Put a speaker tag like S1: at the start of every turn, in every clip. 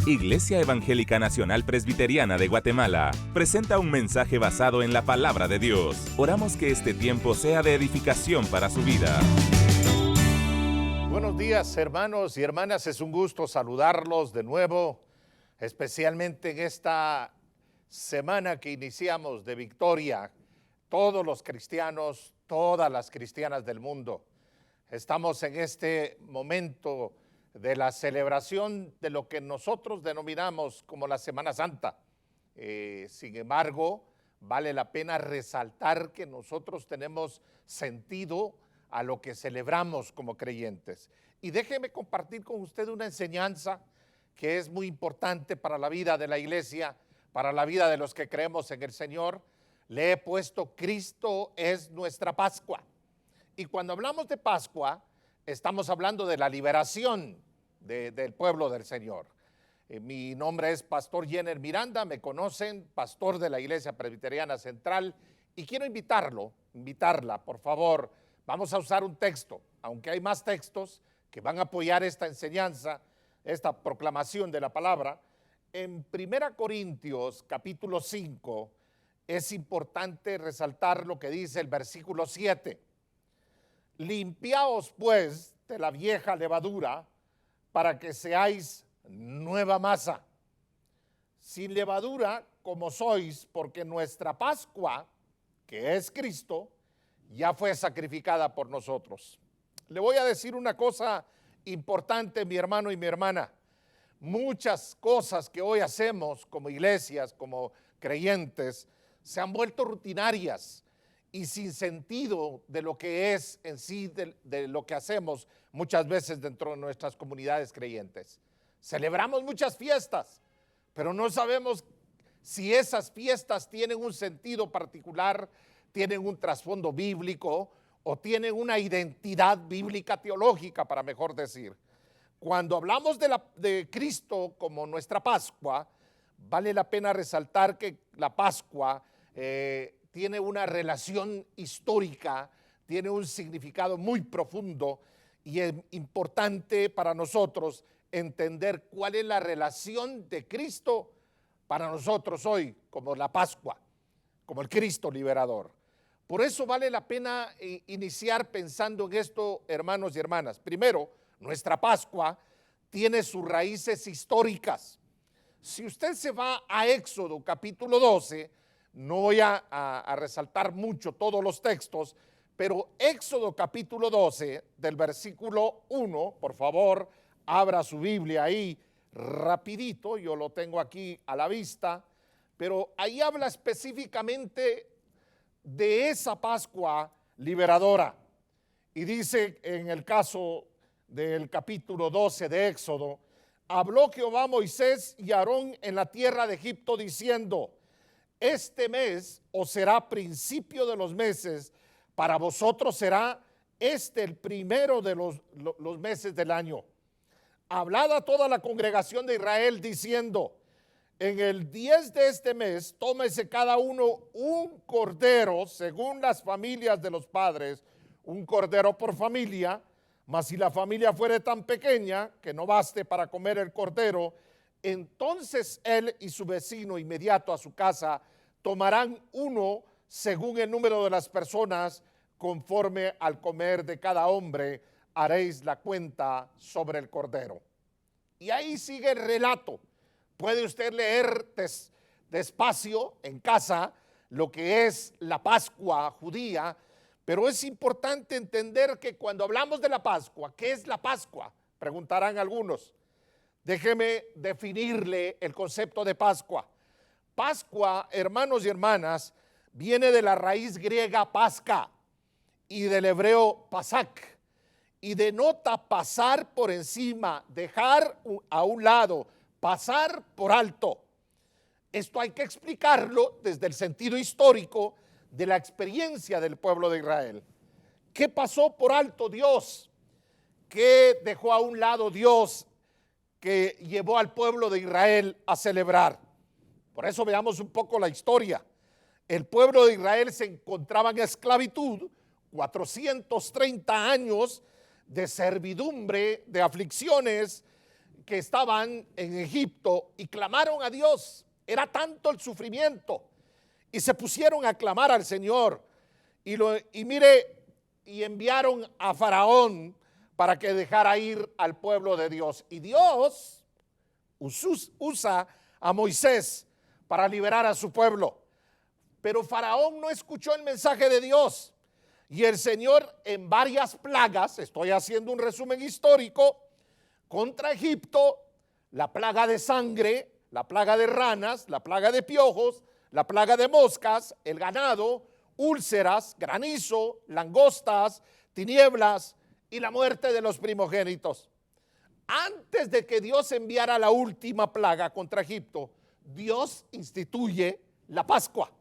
S1: Iglesia Evangélica Nacional Presbiteriana de Guatemala presenta un mensaje basado en la palabra de Dios. Oramos que este tiempo sea de edificación para su vida.
S2: Buenos días, hermanos y hermanas. Es un gusto saludarlos de nuevo, especialmente en esta semana que iniciamos de victoria. Todos los cristianos, todas las cristianas del mundo, estamos en este momento de la celebración de lo que nosotros denominamos como la Semana Santa. Sin embargo, vale la pena resaltar que nosotros tenemos sentido a lo que celebramos como creyentes. Y déjeme compartir con usted una enseñanza que es muy importante para la vida de la iglesia, para la vida de los que creemos en el Señor. Le he puesto: Cristo es nuestra Pascua. Y cuando hablamos de Pascua, estamos hablando de la liberación del pueblo del Señor. Mi nombre es Pastor Jenner Miranda, me conocen, pastor de la Iglesia Presbiteriana Central, y quiero invitarla, por favor. Vamos a usar un texto, aunque hay más textos que van a apoyar esta enseñanza, esta proclamación de la palabra. En 1 Corintios capítulo 5 es importante resaltar lo que dice el versículo 7. Limpiaos pues de la vieja levadura para que seáis nueva masa, sin levadura como sois, porque nuestra Pascua, que es Cristo, ya fue sacrificada por nosotros. Le voy a decir una cosa importante, mi hermano y mi hermana. Muchas cosas que hoy hacemos como iglesias, como creyentes, se han vuelto rutinarias y sin sentido de lo que es en sí, de lo que hacemos muchas veces dentro de nuestras comunidades creyentes. Celebramos muchas fiestas, pero no sabemos si esas fiestas tienen un sentido particular, tienen un trasfondo bíblico o tienen una identidad bíblica teológica, para mejor decir. Cuando hablamos de Cristo como nuestra Pascua, vale la pena resaltar que la Pascua tiene una relación histórica, tiene un significado muy profundo, y es importante para nosotros entender cuál es la relación de Cristo para nosotros hoy, como la Pascua, como el Cristo liberador. Por eso vale la pena iniciar pensando en esto, hermanos y hermanas. Primero, nuestra Pascua tiene sus raíces históricas. Si usted se va a Éxodo capítulo 12, no voy a resaltar mucho todos los textos, pero Éxodo capítulo 12, del versículo 1, por favor, abra su Biblia ahí rapidito, yo lo tengo aquí a la vista, pero ahí habla específicamente de esa Pascua liberadora. Y dice en el caso del capítulo 12 de Éxodo: habló Jehová a Moisés y a Aarón en la tierra de Egipto diciendo: este mes os será principio de los meses, para vosotros será este el primero de los meses del año. Hablad a toda la congregación de Israel diciendo: en el 10 de este mes tómese cada uno un cordero según las familias de los padres, un cordero por familia. Mas si la familia fuere tan pequeña que no baste para comer el cordero, entonces él y su vecino inmediato a su casa tomarán uno según el número de las personas, conforme al comer de cada hombre haréis la cuenta sobre el cordero. Y ahí sigue el relato. Puede usted leer despacio en casa lo que es la Pascua judía, pero es importante entender que cuando hablamos de la Pascua, ¿qué es la Pascua?, preguntarán algunos. Déjeme definirle el concepto de Pascua. Pascua, hermanos y hermanas, viene de la raíz griega pasca y del hebreo pasak, y denota pasar por encima, dejar a un lado, pasar por alto. Esto hay que explicarlo desde el sentido histórico de la experiencia del pueblo de Israel. ¿Qué pasó por alto Dios? ¿Qué dejó a un lado Dios que llevó al pueblo de Israel a celebrar? Por eso veamos un poco la historia. El pueblo de Israel se encontraba en esclavitud, 430 años de servidumbre, de aflicciones, que estaban en Egipto y clamaron a Dios. Era tanto el sufrimiento y se pusieron a clamar al Señor y enviaron a Faraón para que dejara ir al pueblo de Dios. Y Dios usa a Moisés para liberar a su pueblo. Pero Faraón no escuchó el mensaje de Dios. Y el Señor en varias plagas, estoy haciendo un resumen histórico, contra Egipto, la plaga de sangre, la plaga de ranas, la plaga de piojos, la plaga de moscas, el ganado, úlceras, granizo, langostas, tinieblas y la muerte de los primogénitos. Antes de que Dios enviara la última plaga contra Egipto, Dios instituye la Pascua.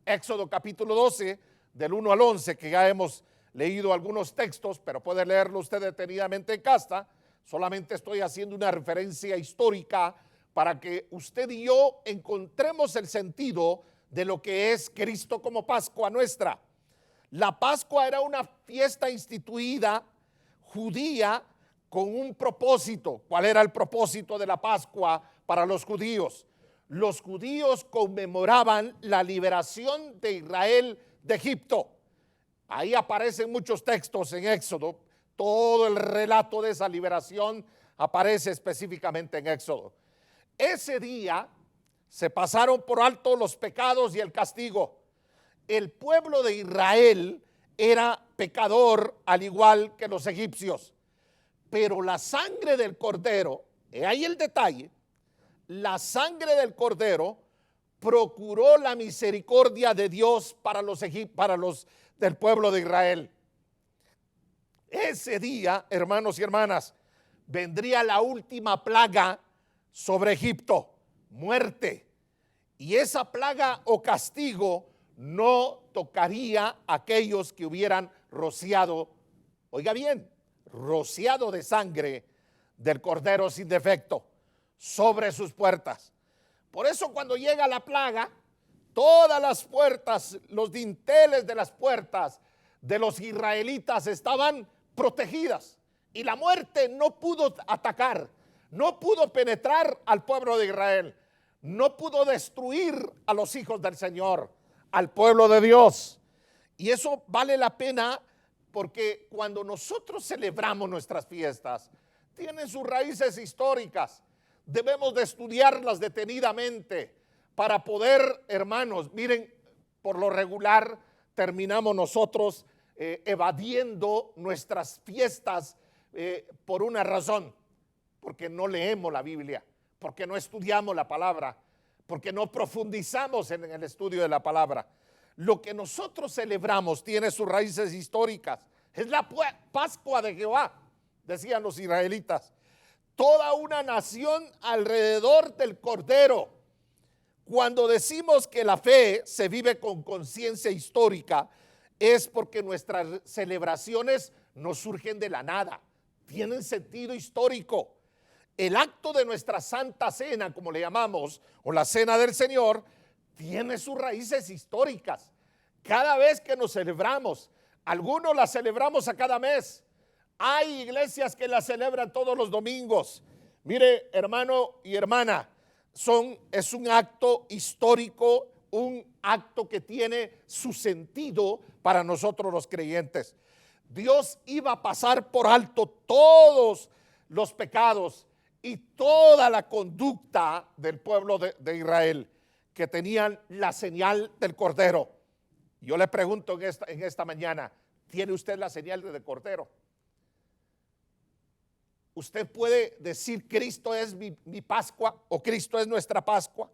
S2: Éxodo capítulo 12, del 1 al 11, que ya hemos leído algunos textos, pero puede leerlo usted detenidamente en casa. Solamente estoy haciendo una referencia histórica para que usted y yo encontremos el sentido de lo que es Cristo como Pascua nuestra. La Pascua era una fiesta instituida judía con un propósito. ¿Cuál era el propósito de la Pascua para los judíos? Los judíos conmemoraban la liberación de Israel de Egipto. Ahí aparecen muchos textos en Éxodo. Todo el relato de esa liberación aparece específicamente en Éxodo. Ese día se pasaron por alto los pecados y el castigo. El pueblo de Israel era pecador al igual que los egipcios. Pero la sangre del cordero, ahí el detalle, la sangre del cordero procuró la misericordia de Dios para los del pueblo de Israel. Ese día, hermanos y hermanas, vendría la última plaga sobre Egipto, muerte. Y esa plaga o castigo no tocaría a aquellos que hubieran rociado, oiga bien, rociado de sangre del cordero sin defecto sobre sus puertas. Por eso cuando llega la plaga, todas las puertas, los dinteles de las puertas de los israelitas estaban protegidas y la muerte no pudo atacar, no pudo penetrar al pueblo de Israel, no pudo destruir a los hijos del Señor, al pueblo de Dios. Y eso vale la pena porque cuando nosotros celebramos nuestras fiestas, tienen sus raíces históricas. Debemos de estudiarlas detenidamente para poder, hermanos, miren, por lo regular terminamos nosotros evadiendo nuestras fiestas por una razón, porque no leemos la Biblia, porque no estudiamos la palabra, porque no profundizamos en el estudio de la palabra. Lo que nosotros celebramos tiene sus raíces históricas. Es la Pascua de Jehová, decían los israelitas. Toda una nación alrededor del Cordero. Cuando decimos que la fe se vive con conciencia histórica, es porque nuestras celebraciones no surgen de la nada, tienen sentido histórico. El acto de nuestra Santa Cena, como le llamamos, o la Cena del Señor, tiene sus raíces históricas. Cada vez que nos celebramos, algunos la celebramos a cada mes. Hay iglesias que la celebran todos los domingos. Mire, hermano y hermana, es un acto histórico, un acto que tiene su sentido para nosotros los creyentes. Dios iba a pasar por alto todos los pecados y toda la conducta del pueblo de Israel, que tenían la señal del Cordero. Yo le pregunto en esta mañana, ¿tiene usted la señal del Cordero? Usted puede decir Cristo es mi Pascua o Cristo es nuestra Pascua.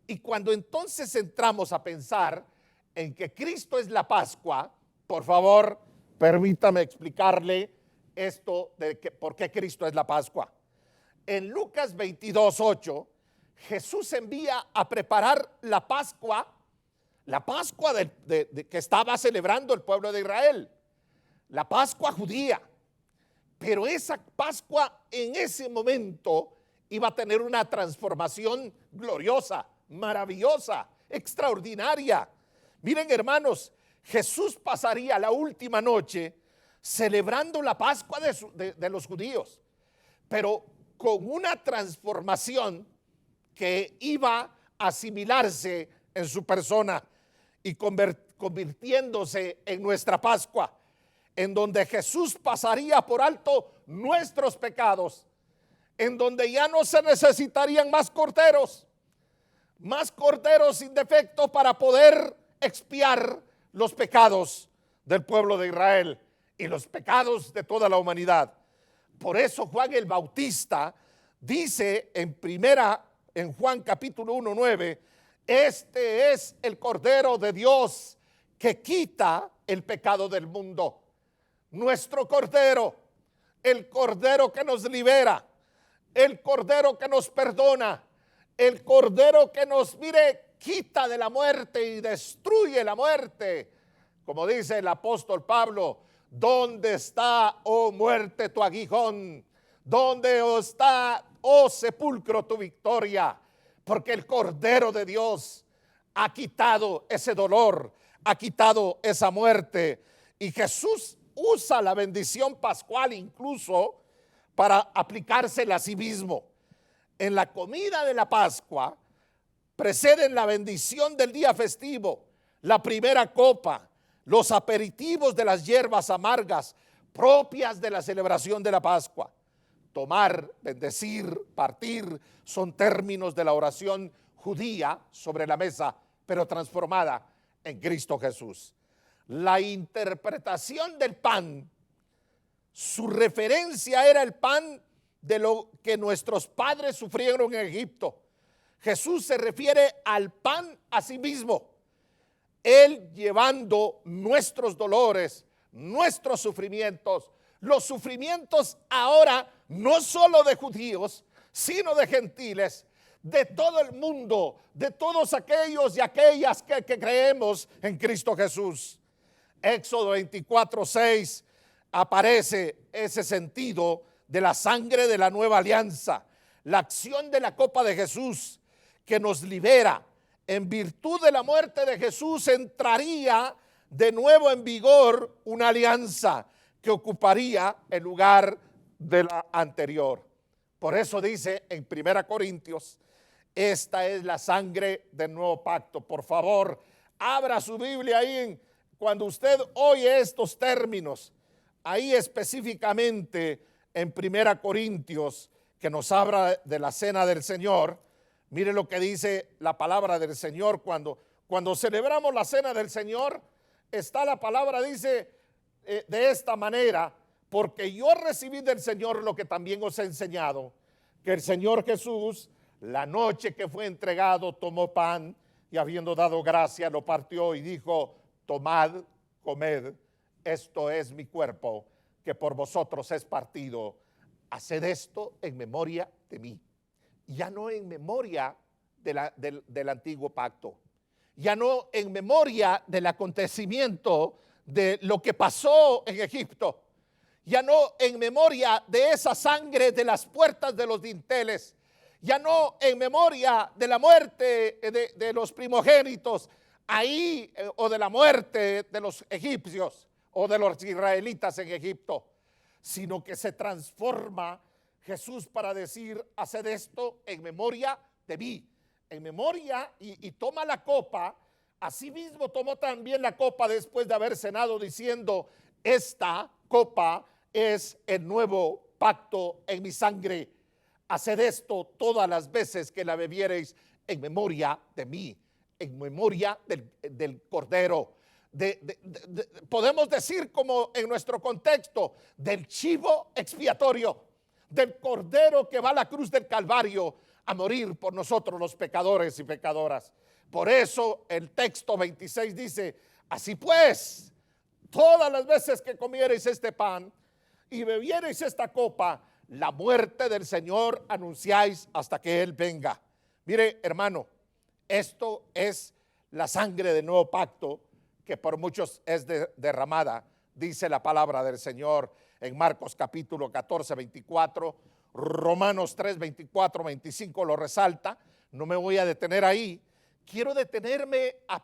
S2: Y cuando entonces entramos a pensar en que Cristo es la Pascua, por favor, permítame explicarle esto de por qué Cristo es la Pascua. En Lucas 22:8, Jesús envía a preparar la Pascua que estaba celebrando el pueblo de Israel, la Pascua judía. Pero esa Pascua en ese momento iba a tener una transformación gloriosa, maravillosa, extraordinaria. Miren, hermanos, Jesús pasaría la última noche celebrando la Pascua de los judíos, pero con una transformación que iba a asimilarse en su persona y convirtiéndose en nuestra Pascua, en donde Jesús pasaría por alto nuestros pecados, en donde ya no se necesitarían más corderos sin defecto para poder expiar los pecados del pueblo de Israel y los pecados de toda la humanidad. Por eso Juan el Bautista dice en Juan capítulo 1:9, este es el Cordero de Dios que quita el pecado del mundo. Nuestro Cordero, el Cordero que nos libera, el Cordero que nos perdona, el Cordero que nos, quita de la muerte y destruye la muerte. Como dice el apóstol Pablo, ¿dónde está, oh muerte, tu aguijón? ¿Dónde está, oh sepulcro, tu victoria? Porque el Cordero de Dios ha quitado ese dolor, ha quitado esa muerte. Y Jesús usa la bendición pascual incluso para aplicársela a sí mismo. En la comida de la Pascua preceden la bendición del día festivo, la primera copa, los aperitivos de las hierbas amargas propias de la celebración de la Pascua. Tomar, bendecir, partir son términos de la oración judía sobre la mesa, pero transformada en Cristo Jesús. La interpretación del pan, su referencia era el pan de lo que nuestros padres sufrieron en Egipto. Jesús se refiere al pan a sí mismo, Él llevando nuestros dolores, nuestros sufrimientos, los sufrimientos ahora no solo de judíos, sino de gentiles, de todo el mundo, de todos aquellos y aquellas que creemos en Cristo Jesús. Éxodo 24:6 aparece ese sentido de la sangre de la nueva alianza, la acción de la copa de Jesús que nos libera. En virtud de la muerte de Jesús entraría de nuevo en vigor una alianza que ocuparía el lugar de la anterior. Por eso dice en 1 Corintios, esta es la sangre del nuevo pacto. Por favor, abra su Biblia ahí cuando usted oye estos términos, ahí específicamente en 1 Corintios, que nos habla de la cena del Señor. Mire lo que dice la palabra del Señor cuando celebramos la cena del Señor. Está la palabra, dice de esta manera, porque yo recibí del Señor lo que también os he enseñado, que el Señor Jesús, la noche que fue entregado, tomó pan y habiendo dado gracia, lo partió y dijo, tomad, comed, esto es mi cuerpo, que por vosotros es partido. Haced esto en memoria de mí. Ya no en memoria del antiguo pacto, ya no en memoria del acontecimiento de lo que pasó en Egipto, ya no en memoria de esa sangre de las puertas de los dinteles, ya no en memoria de la muerte de los primogénitos ahí, o de la muerte de los egipcios o de los israelitas en Egipto, sino que se transforma Jesús para decir, haced esto en memoria de mí, en memoria, y toma la copa. Asimismo tomó también la copa después de haber cenado diciendo, esta copa es el nuevo pacto en mi sangre. Haced esto todas las veces que la bebiereis en memoria de mí, en memoria del Cordero. Podemos decir, como en nuestro contexto, del chivo expiatorio, del Cordero que va a la cruz del Calvario a morir por nosotros los pecadores y pecadoras. Por eso el texto 26 dice, así pues, todas las veces que comiereis este pan y bebiereis esta copa, la muerte del Señor anunciáis hasta que Él venga. Mire, hermano, esto es la sangre del nuevo pacto que por muchos es derramada, dice la palabra del Señor en Marcos capítulo 14, 24, Romanos 3, 24, 25 lo resalta. No me voy a detener ahí. Quiero detenerme a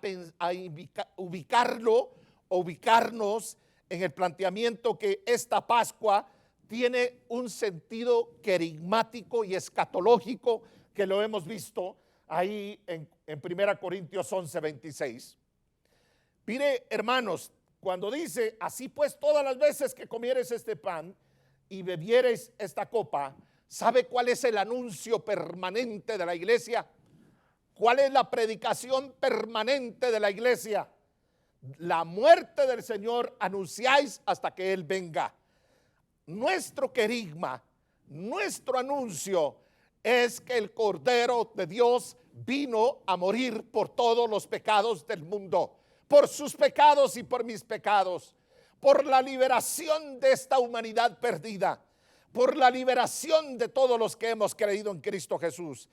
S2: ubicarnos en el planteamiento que esta Pascua tiene un sentido querigmático y escatológico que lo hemos visto ahí en 1 Corintios 11, 26. Mire, hermanos, cuando dice, así pues todas las veces que comieres este pan y bebieres esta copa, ¿sabe cuál es el anuncio permanente de la iglesia? ¿Cuál es la predicación permanente de la iglesia? La muerte del Señor anunciáis hasta que Él venga. Nuestro querigma, nuestro anuncio es que el Cordero de Dios vino a morir por todos los pecados del mundo, por sus pecados y por mis pecados, por la liberación de esta humanidad perdida, por la liberación de todos los que hemos creído en Cristo Jesús.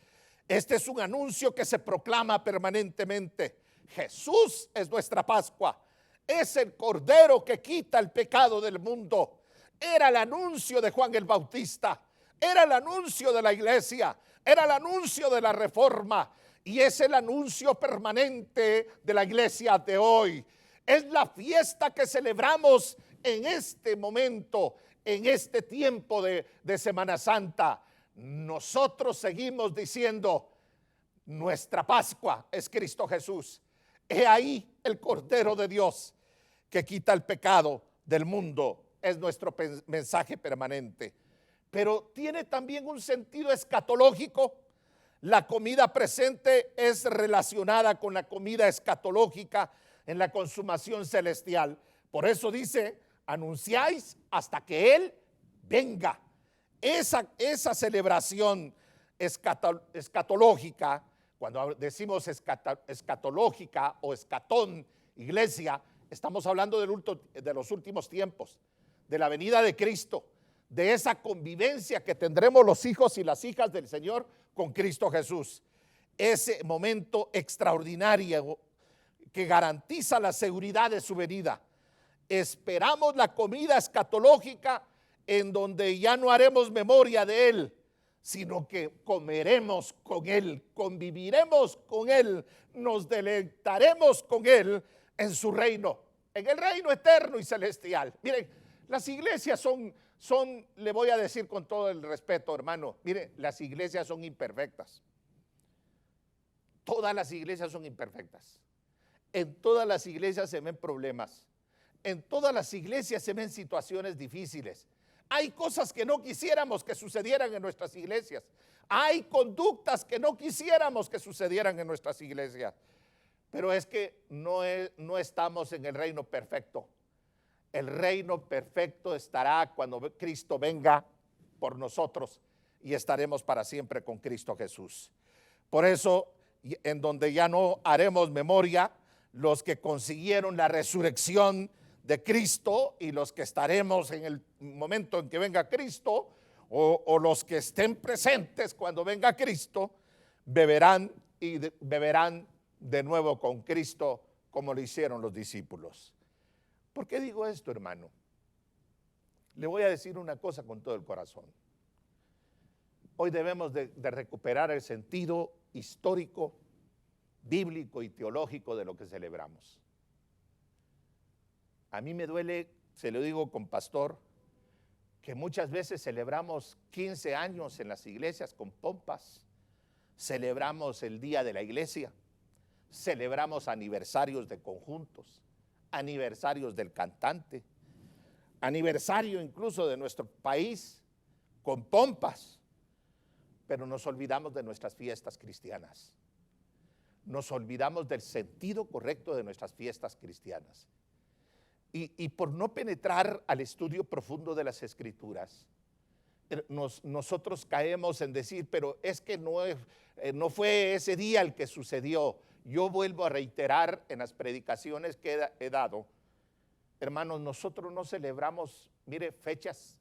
S2: Este es un anuncio que se proclama permanentemente. Jesús es nuestra Pascua, es el Cordero que quita el pecado del mundo. Era el anuncio de Juan el Bautista, era el anuncio de la iglesia, era el anuncio de la reforma y es el anuncio permanente de la iglesia de hoy. Es la fiesta que celebramos en este momento, en este tiempo de Semana Santa. Nosotros seguimos diciendo, nuestra Pascua es Cristo Jesús. He ahí el Cordero de Dios que quita el pecado del mundo. Es nuestro mensaje permanente. Pero tiene también un sentido escatológico. La comida presente es relacionada con la comida escatológica en la consumación celestial. Por eso dice, anunciáis hasta que Él venga. Esa celebración escatológica, cuando decimos escatológica o escatón, iglesia, estamos hablando de los últimos tiempos, de la venida de Cristo, de esa convivencia que tendremos los hijos y las hijas del Señor con Cristo Jesús. Ese momento extraordinario que garantiza la seguridad de su venida. Esperamos la comida escatológica en donde ya no haremos memoria de Él, sino que comeremos con Él, conviviremos con Él, nos deleitaremos con Él en su reino, en el reino eterno y celestial. Miren, las iglesias son, le voy a decir con todo el respeto, hermano, mire, las iglesias son imperfectas. Todas las iglesias son imperfectas. En todas las iglesias se ven problemas. En todas las iglesias se ven situaciones difíciles. Hay cosas que no quisiéramos que sucedieran en nuestras iglesias. Hay conductas que no quisiéramos que sucedieran en nuestras iglesias. Pero es que no estamos en el reino perfecto. El reino perfecto estará cuando Cristo venga por nosotros y estaremos para siempre con Cristo Jesús. Por eso, en donde ya no haremos memoria, los que consiguieron la resurrección de Cristo y los que estaremos en el momento en que venga Cristo, o los que estén presentes cuando venga Cristo, beberán de nuevo con Cristo como lo hicieron los discípulos. ¿Por qué digo esto, hermano? Le voy a decir una cosa con todo el corazón. Hoy debemos de recuperar el sentido histórico, bíblico y teológico de lo que celebramos. A mí me duele, se lo digo con pastor, que muchas veces celebramos 15 años en las iglesias con pompas, celebramos el día de la iglesia, celebramos aniversarios de conjuntos, aniversarios del cantante, aniversario incluso de nuestro país con pompas, pero nos olvidamos de nuestras fiestas cristianas. Nos olvidamos del sentido correcto de nuestras fiestas cristianas. Y por no penetrar al estudio profundo de las Escrituras, nosotros caemos en decir, pero es que no fue ese día el que sucedió. Yo vuelvo a reiterar en las predicaciones que he dado, hermanos, nosotros no celebramos, mire, fechas.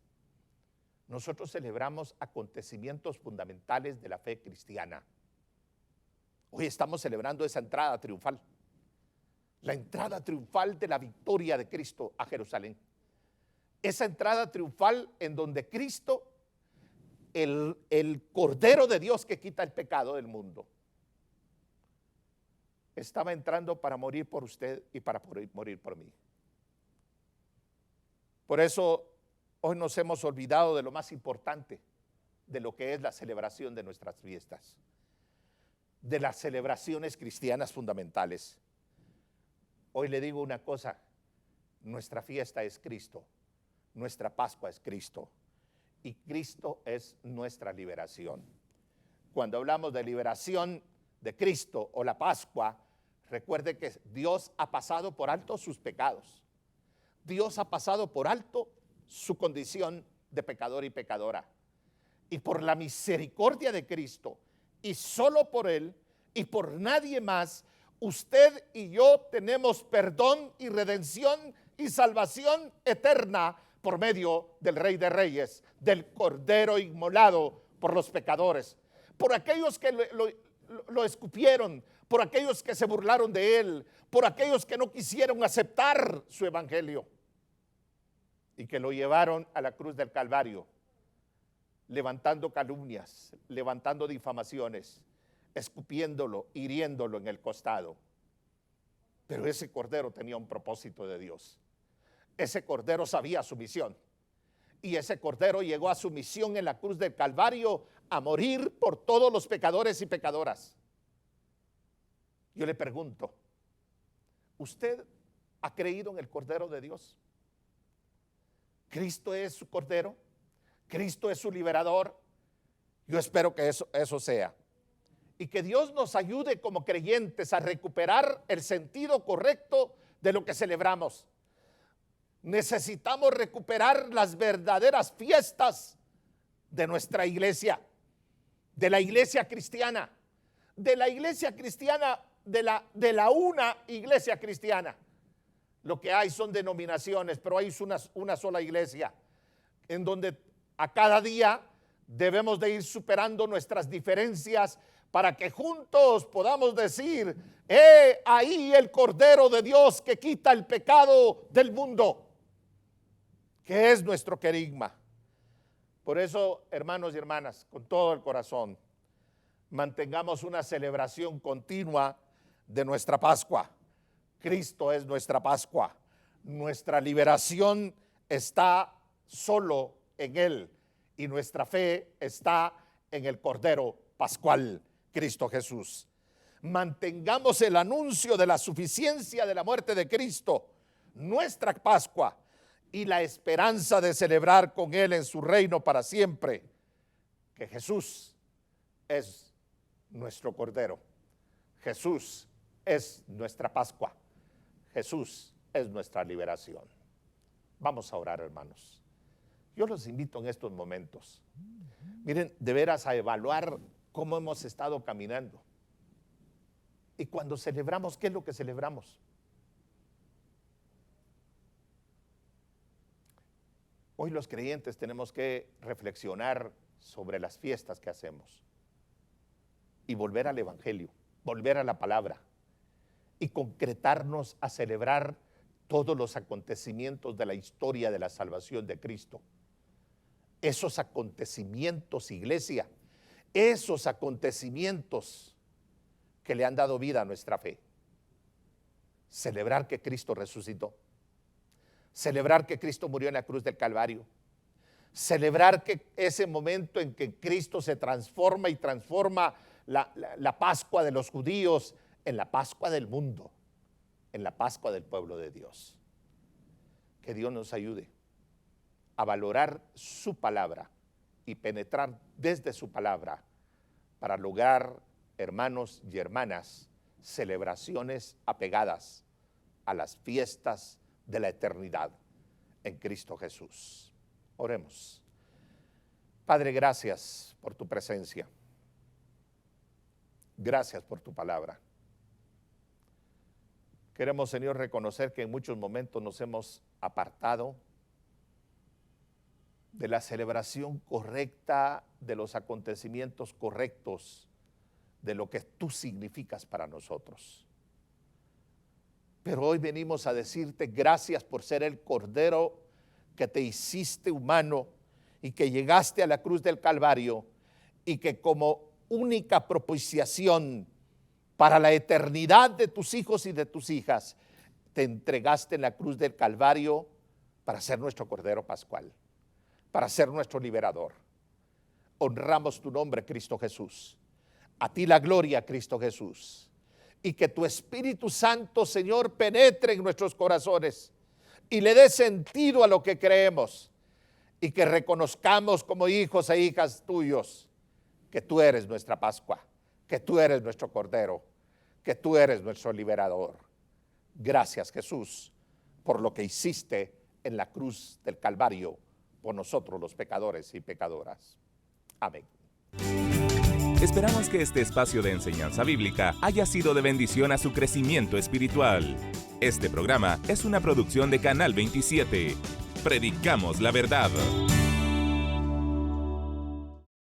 S2: Nosotros celebramos acontecimientos fundamentales de la fe cristiana. Hoy estamos celebrando esa entrada triunfal. La entrada triunfal de la victoria de Cristo a Jerusalén. Esa entrada triunfal en donde Cristo, el Cordero de Dios que quita el pecado del mundo, estaba entrando para morir por usted y para morir por mí. Por eso Hoy nos hemos olvidado de lo más importante, de lo que es la celebración de nuestras fiestas, de las celebraciones cristianas fundamentales. Hoy le digo una cosa, nuestra fiesta es Cristo, nuestra Pascua es Cristo y Cristo es nuestra liberación. Cuando hablamos de liberación de Cristo o la Pascua, recuerde que Dios ha pasado por alto sus pecados. Dios ha pasado por alto su condición de pecador y pecadora. Y por la misericordia de Cristo, y solo por Él, y por nadie más, usted y yo tenemos perdón y redención y salvación eterna por medio del Rey de Reyes, del Cordero inmolado por los pecadores, por aquellos que lo escupieron, por aquellos que se burlaron de Él, por aquellos que no quisieron aceptar su evangelio y que lo llevaron a la cruz del Calvario, levantando calumnias, levantando difamaciones, escupiéndolo, hiriéndolo en el costado. Pero ese cordero tenía un propósito de Dios. Ese cordero sabía su misión. Y ese cordero llegó a su misión en la cruz del Calvario a morir por todos los pecadores y pecadoras. Yo le pregunto, ¿usted ha creído en el Cordero de Dios? ¿Cristo es su Cordero? ¿Cristo es su liberador? Yo espero que eso sea. Y que Dios nos ayude como creyentes a recuperar el sentido correcto de lo que celebramos. Necesitamos recuperar las verdaderas fiestas de nuestra iglesia, de la iglesia cristiana, de la iglesia cristiana, de la una iglesia cristiana. Lo que hay son denominaciones, pero hay una sola iglesia en donde a cada día debemos de ir superando nuestras diferencias para que juntos podamos decir, ahí el Cordero de Dios que quita el pecado del mundo, que es nuestro querigma. Por eso, hermanos y hermanas, con todo el corazón, mantengamos una celebración continua de nuestra Pascua. Cristo es nuestra Pascua. Nuestra liberación está solo en Él y nuestra fe está en el Cordero Pascual, Cristo Jesús. Mantengamos el anuncio de la suficiencia de la muerte de Cristo, nuestra Pascua, y la esperanza de celebrar con Él en su reino para siempre, que Jesús es nuestro Cordero. Jesús es nuestra Pascua. Jesús es nuestra liberación. Vamos a orar, hermanos. Yo los invito en estos momentos, miren, de veras a evaluar cómo hemos estado caminando. Y cuando celebramos, ¿qué es lo que celebramos? Hoy los creyentes tenemos que reflexionar sobre las fiestas que hacemos y volver al Evangelio, volver a la palabra y concretarnos a celebrar todos los acontecimientos de la historia de la salvación de Cristo. Esos acontecimientos, iglesia, esos acontecimientos que le han dado vida a nuestra fe. Celebrar que Cristo resucitó. Celebrar que Cristo murió en la cruz del Calvario. Celebrar que ese momento en que Cristo se transforma y transforma la Pascua de los judíos en la Pascua del mundo, en la Pascua del pueblo de Dios. Que Dios nos ayude a valorar su palabra y penetrar desde su palabra para lograr, hermanos y hermanas, celebraciones apegadas a las fiestas de la eternidad en Cristo Jesús. Oremos. Padre, gracias por tu presencia. Gracias por tu palabra. Queremos, Señor, reconocer que en muchos momentos nos hemos apartado de la celebración correcta, de los acontecimientos correctos, de lo que tú significas para nosotros. Pero hoy venimos a decirte gracias por ser el Cordero que te hiciste humano y que llegaste a la cruz del Calvario y que como única propiciación para la eternidad de tus hijos y de tus hijas, te entregaste en la cruz del Calvario para ser nuestro Cordero Pascual. para ser nuestro liberador. Honramos tu nombre, Cristo Jesús. A ti la gloria, Cristo Jesús. Y que tu Espíritu Santo, Señor, penetre en nuestros corazones y le dé sentido a lo que creemos, y que reconozcamos como hijos e hijas tuyos que tú eres nuestra Pascua, que tú eres nuestro Cordero, que tú eres nuestro liberador. Gracias, Jesús, por lo que hiciste en la cruz del Calvario por nosotros los pecadores y pecadoras. Amén.
S1: Esperamos que este espacio de enseñanza bíblica haya sido de bendición a su crecimiento espiritual. Este programa es una producción de Canal 27. Predicamos la verdad.